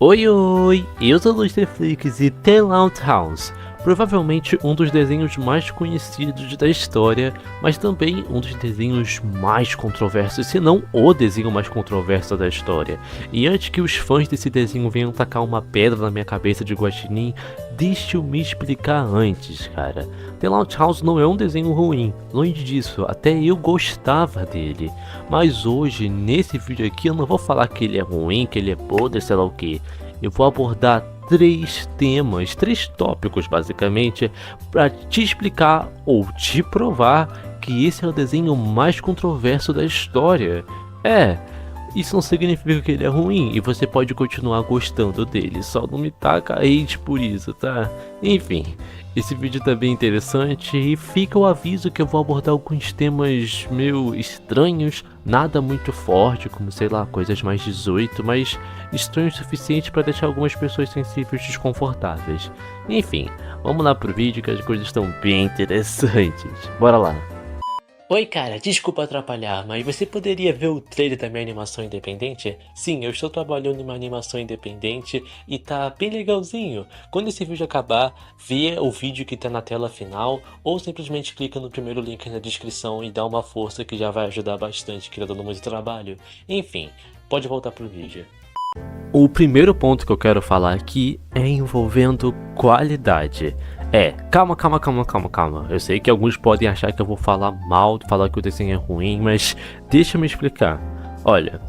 Oi, oi! Eu sou o Lusterflix e The Loud House, provavelmente um dos desenhos mais conhecidos da história, mas também um dos desenhos mais controversos, se não o desenho mais controverso da história. E antes que os fãs desse desenho venham tacar uma pedra na minha cabeça de guaxinim, deixa eu me explicar antes, cara. The Loud House não é um desenho ruim, longe disso, até eu gostava dele. Mas hoje, nesse vídeo aqui, eu não vou falar que ele é ruim, que ele é podre, sei lá o que. Eu vou abordar três temas, três tópicos basicamente, para te explicar ou te provar que esse é o desenho mais controverso da história. Isso não significa que ele é ruim e você pode continuar gostando dele, só não me taca hate por isso, tá? Enfim, esse vídeo tá bem interessante e fica o aviso que eu vou abordar alguns temas meio estranhos, nada muito forte, como sei lá, coisas mais 18, mas estranho o suficiente para deixar algumas pessoas sensíveis desconfortáveis. Enfim, vamos lá pro vídeo que as coisas estão bem interessantes. Bora lá! Oi cara, desculpa atrapalhar, mas você poderia ver o trailer da minha animação independente? Sim, eu estou trabalhando em uma animação independente e tá bem legalzinho. Quando esse vídeo acabar, vê o vídeo que tá na tela final ou simplesmente clica no primeiro link na descrição e dá uma força que já vai ajudar bastante, que tá dando muito trabalho. Enfim, pode voltar pro vídeo. O primeiro ponto que eu quero falar aqui é envolvendo qualidade. Calma. Eu sei que alguns podem achar que eu vou falar mal, falar que o desenho é ruim, mas deixa eu me explicar. Olha,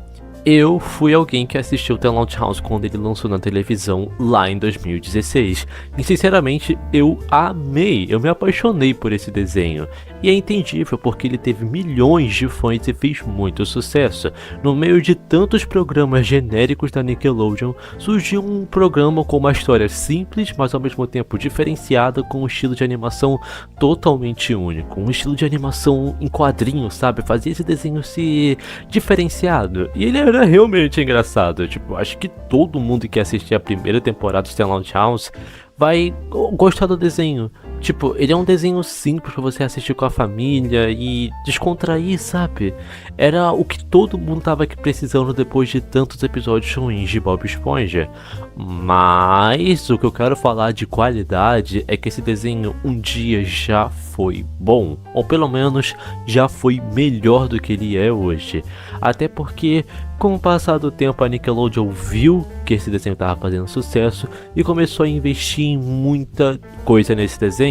eu fui alguém que assistiu The Loud House quando ele lançou na televisão lá em 2016 e sinceramente eu amei, eu me apaixonei por esse desenho. E é entendível porque ele teve milhões de fãs e fez muito sucesso. No meio de tantos programas genéricos da Nickelodeon, surgiu um programa com uma história simples, mas ao mesmo tempo diferenciada, com um estilo de animação totalmente único. Um estilo de animação em quadrinhos, sabe? Fazia esse desenho ser diferenciado. E ele era realmente engraçado. Tipo, acho que todo mundo que assistir a primeira temporada de The Loud House vai gostar do desenho. Tipo, ele é um desenho simples pra você assistir com a família e descontrair, sabe? Era o que todo mundo tava aqui precisando depois de tantos episódios ruins de Bob Esponja. Mas o que eu quero falar de qualidade é que esse desenho um dia já foi bom, ou pelo menos já foi melhor do que ele é hoje. Até porque, com o passar do tempo, a Nickelodeon viu que esse desenho estava fazendo sucesso e começou a investir em muita coisa nesse desenho.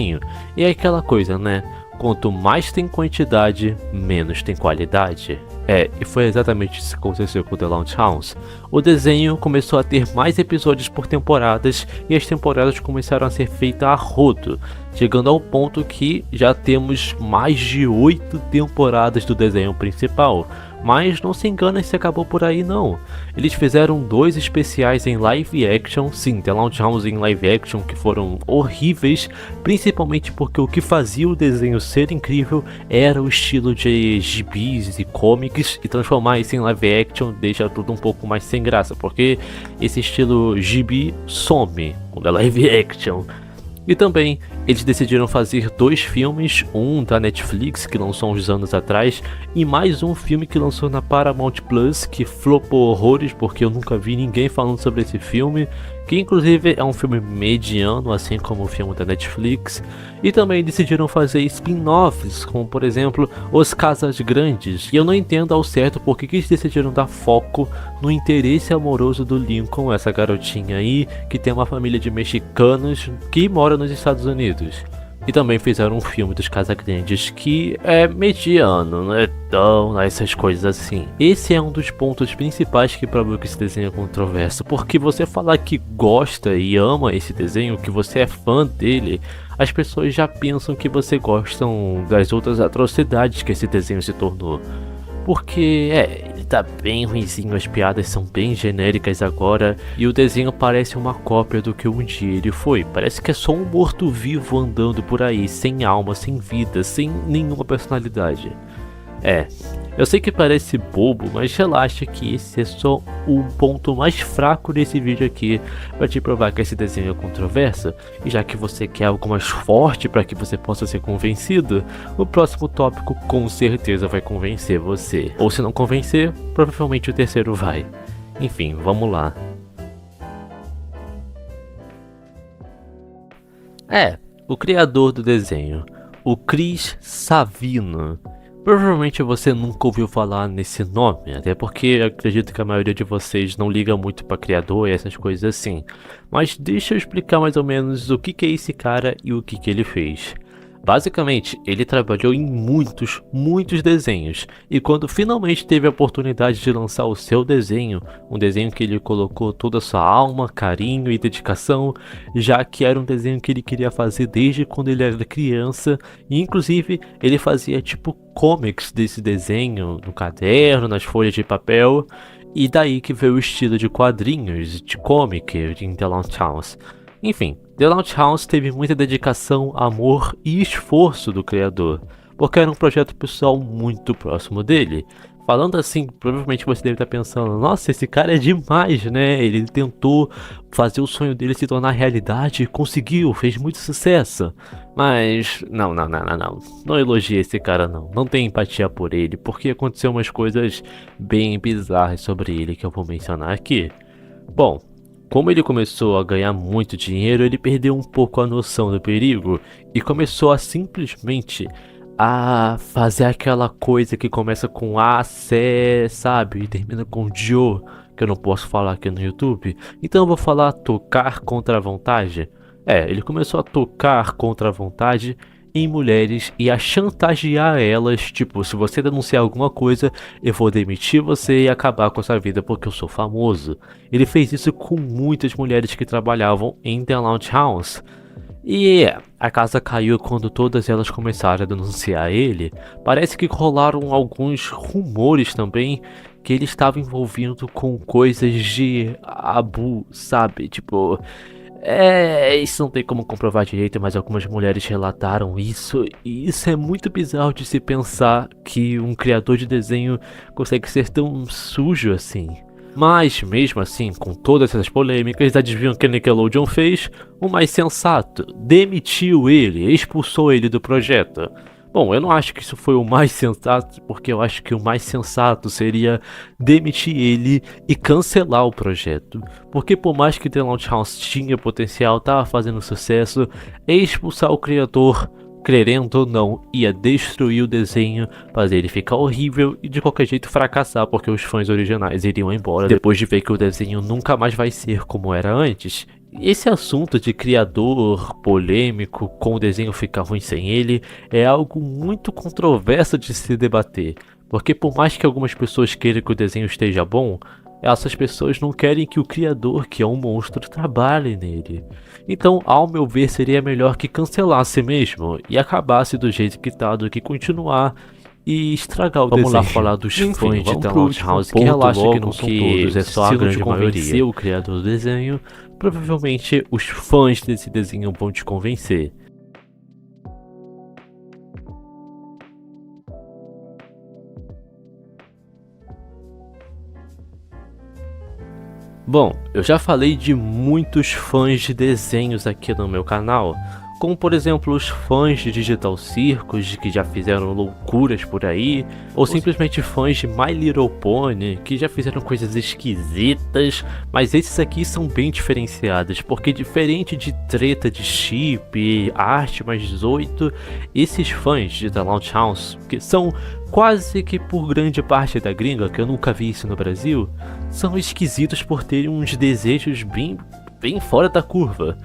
E é aquela coisa, né? Quanto mais tem quantidade, menos tem qualidade. E foi exatamente isso que aconteceu com The Loud House. O desenho começou a ter mais episódios por temporadas e as temporadas começaram a ser feitas a rodo, chegando ao ponto que já temos mais de 8 temporadas do desenho principal. Mas não se engana se acabou por aí não. Eles fizeram 2 especiais em live action, sim, The Loud House em live action, que foram horríveis, principalmente porque o que fazia o desenho ser incrível era o estilo de gibis e comics, e transformar isso em live action deixa tudo um pouco mais sem graça, porque esse estilo gibi some quando é live action. E também eles decidiram fazer 2 filmes, um da Netflix que lançou uns anos atrás e mais um filme que lançou na Paramount Plus que flopou horrores porque eu nunca vi ninguém falando sobre esse filme, que inclusive é um filme mediano, assim como o filme da Netflix. E também decidiram fazer spin-offs, como por exemplo Os Casas Grandes, e eu não entendo ao certo porque que eles decidiram dar foco no interesse amoroso do Lincoln, essa garotinha aí que tem uma família de mexicanos que mora nos Estados Unidos. E também fizeram um filme dos Casagrandes que é mediano, não é tão essas coisas assim. Esse é um dos pontos principais que provam que esse desenho é controverso, porque você falar que gosta e ama esse desenho, que você é fã dele, as pessoas já pensam que você gosta das outras atrocidades que esse desenho se tornou. Porque, ele tá bem ruinzinho, as piadas são bem genéricas agora e o desenho parece uma cópia do que um dia ele foi. Parece que é só um morto-vivo andando por aí, sem alma, sem vida, sem nenhuma personalidade. Eu sei que parece bobo, mas relaxa que esse é só o ponto mais fraco desse vídeo aqui para te provar que esse desenho é controverso. E já que você quer algo mais forte para que você possa ser convencido, o próximo tópico com certeza vai convencer você. Ou se não convencer, provavelmente o terceiro vai. Enfim, vamos lá. É, o criador do desenho, o Chris Savino. Provavelmente você nunca ouviu falar nesse nome, até porque eu acredito que a maioria de vocês não liga muito para criador e essas coisas assim. Mas deixa eu explicar mais ou menos o que é esse cara e o que ele fez. Basicamente, ele trabalhou em muitos desenhos, e quando finalmente teve a oportunidade de lançar o seu desenho, um desenho que ele colocou toda a sua alma, carinho e dedicação, já que era um desenho que ele queria fazer desde quando ele era criança, e inclusive ele fazia tipo comics desse desenho no caderno, nas folhas de papel, e daí que veio o estilo de quadrinhos, de comic em The Lounge House. Enfim, The Lounge House teve muita dedicação, amor e esforço do criador, porque era um projeto pessoal muito próximo dele. Falando assim, provavelmente você deve estar pensando, nossa, esse cara é demais, né? Ele tentou fazer o sonho dele se tornar realidade e conseguiu, fez muito sucesso. Mas, não elogie esse cara não, não tem empatia por ele, porque aconteceu umas coisas bem bizarras sobre ele que eu vou mencionar aqui. Bom, como ele começou a ganhar muito dinheiro, ele perdeu um pouco a noção do perigo e começou a simplesmente a fazer aquela coisa que começa com A, C, sabe? E termina com Joe, que eu não posso falar aqui no YouTube. Então eu vou falar tocar contra a vontade. Ele começou a tocar contra a vontade em mulheres e a chantagear elas, tipo, se você denunciar alguma coisa, eu vou demitir você e acabar com a sua vida porque eu sou famoso. Ele fez isso com muitas mulheres que trabalhavam em The Lounge House. E a casa caiu quando todas elas começaram a denunciar ele. Parece que rolaram alguns rumores também que ele estava envolvido com coisas de abu, sabe? Tipo, isso não tem como comprovar direito, mas algumas mulheres relataram isso, e isso é muito bizarro de se pensar que um criador de desenho consegue ser tão sujo assim. Mas mesmo assim, com todas essas polêmicas, adivinham o que a Nickelodeon fez? O mais sensato, demitiu ele, expulsou ele do projeto. Bom, eu não acho que isso foi o mais sensato, porque eu acho que o mais sensato seria demitir ele e cancelar o projeto. Porque por mais que The Lounge House tinha potencial, estava fazendo sucesso, expulsar o criador, querendo ou não, ia destruir o desenho, fazer ele ficar horrível e de qualquer jeito fracassar, porque os fãs originais iriam embora depois de ver que o desenho nunca mais vai ser como era antes. Esse assunto de criador polêmico com o desenho ficar ruim sem ele é algo muito controverso de se debater, porque por mais que algumas pessoas queiram que o desenho esteja bom, essas pessoas não querem que o criador, que é um monstro, trabalhe nele. Então, ao meu ver, seria melhor que cancelasse mesmo e acabasse do jeito que tá, do que continuar e estragar o desenho. Vamos lá falar dos fãs de The Lounge House, que relaxa que não são todos, é só a grande maioria. O criador do desenho, provavelmente os fãs desse desenho vão te convencer. Bom, eu já falei de muitos fãs de desenhos aqui no meu canal, como por exemplo os fãs de Digital Circus, que já fizeram loucuras por aí, ou simplesmente fãs de My Little Pony, que já fizeram coisas esquisitas, mas esses aqui são bem diferenciados, porque diferente de treta de chip, arte mais 18, esses fãs de The Lounge House, que são quase que por grande parte da gringa, que eu nunca vi isso no Brasil, são esquisitos por terem uns desejos bem fora da curva.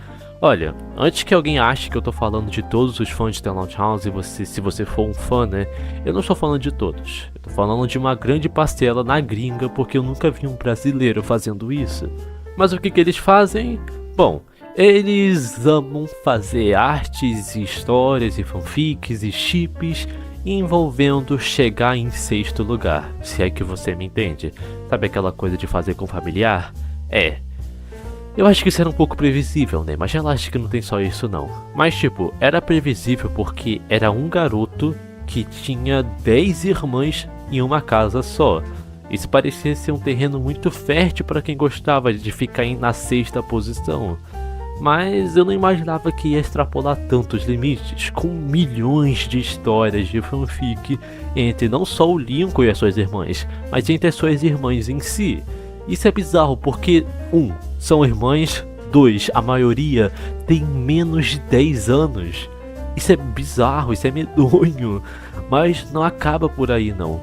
Olha, antes que alguém ache que eu tô falando de todos os fãs de The Lounge House, e se você for um fã, né, eu não estou falando de todos. Eu tô falando de uma grande parcela na gringa, porque eu nunca vi um brasileiro fazendo isso. Mas o que eles fazem? Bom, eles amam fazer artes, e histórias, e fanfics, e chips, envolvendo chegar em sexto lugar, se é que você me entende. Sabe aquela coisa de fazer com familiar? Eu acho que isso era um pouco previsível, né? Mas relaxa que não tem só isso não. Mas tipo, era previsível porque era um garoto que tinha 10 irmãs em uma casa só. Isso parecia ser um terreno muito fértil para quem gostava de ficar na sexta posição. Mas eu não imaginava que ia extrapolar tantos limites, com milhões de histórias de fanfic entre não só o Lincoln e as suas irmãs, mas entre as suas irmãs em si. Isso é bizarro porque, 1. São irmãs, 2, a maioria tem menos de 10 anos. Isso é bizarro, isso é medonho, mas não acaba por aí não.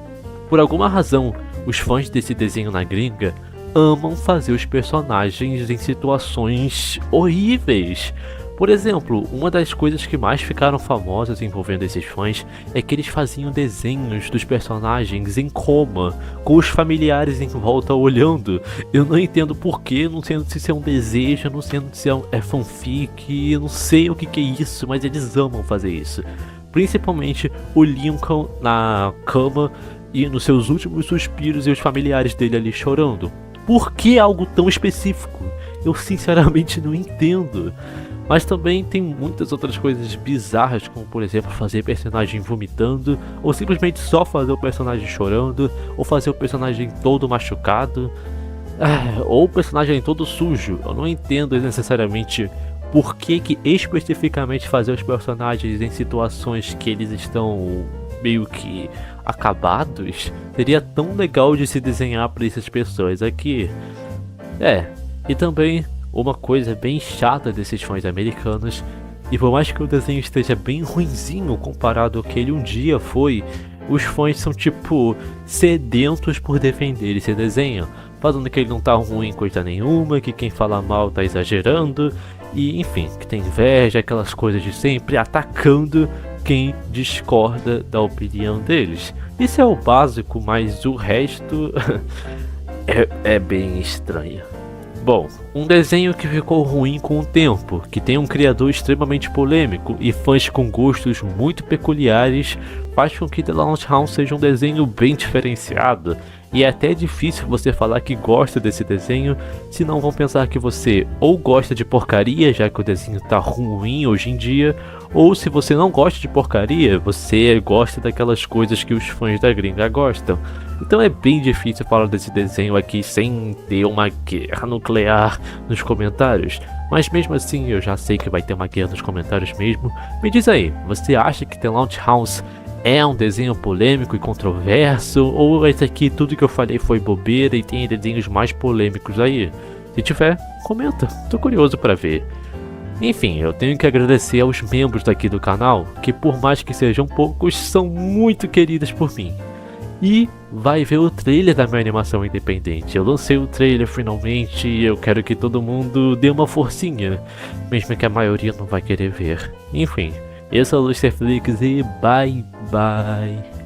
Por alguma razão, os fãs desse desenho na gringa amam fazer os personagens em situações horríveis. Por exemplo, uma das coisas que mais ficaram famosas envolvendo esses fãs é que eles faziam desenhos dos personagens em coma, com os familiares em volta olhando. Eu não entendo porquê, não sei se é um desejo, não sei se é fanfic, eu não sei o que é isso, mas eles amam fazer isso. Principalmente o Lincoln na cama e nos seus últimos suspiros e os familiares dele ali chorando. Por que algo tão específico? Eu sinceramente não entendo. Mas também tem muitas outras coisas bizarras, como por exemplo fazer personagem vomitando, ou simplesmente só fazer o personagem chorando, ou fazer o personagem todo machucado, ou o personagem todo sujo. Eu não entendo necessariamente por que especificamente fazer os personagens em situações que eles estão meio que acabados seria tão legal de se desenhar para essas pessoas aqui. E também uma coisa bem chata desses fãs americanos, e por mais que o desenho esteja bem ruinzinho comparado ao que ele um dia foi, os fãs são tipo sedentos por defender esse desenho, falando que ele não tá ruim coisa nenhuma, que quem fala mal tá exagerando, e enfim, que tem inveja, aquelas coisas de sempre, atacando quem discorda da opinião deles. Isso é o básico, mas o resto é bem estranho. Bom, um desenho que ficou ruim com o tempo, que tem um criador extremamente polêmico e fãs com gostos muito peculiares, faz com que The Lounge House seja um desenho bem diferenciado, e é até difícil você falar que gosta desse desenho, senão vão pensar que você ou gosta de porcaria, já que o desenho tá ruim hoje em dia, ou se você não gosta de porcaria, você gosta daquelas coisas que os fãs da gringa gostam. Então é bem difícil falar desse desenho aqui sem ter uma guerra nuclear nos comentários. Mas mesmo assim eu já sei que vai ter uma guerra nos comentários mesmo. Me diz aí, você acha que The Lounge House é um desenho polêmico e controverso? Ou esse aqui tudo que eu falei foi bobeira e tem desenhos mais polêmicos aí? Se tiver, comenta, tô curioso pra ver. Enfim, eu tenho que agradecer aos membros daqui do canal, que por mais que sejam poucos, são muito queridos por mim. E vai ver o trailer da minha animação independente. Eu lancei o trailer finalmente e eu quero que todo mundo dê uma forcinha, mesmo que a maioria não vai querer ver. Enfim, eu sou o Lusterflix e bye bye.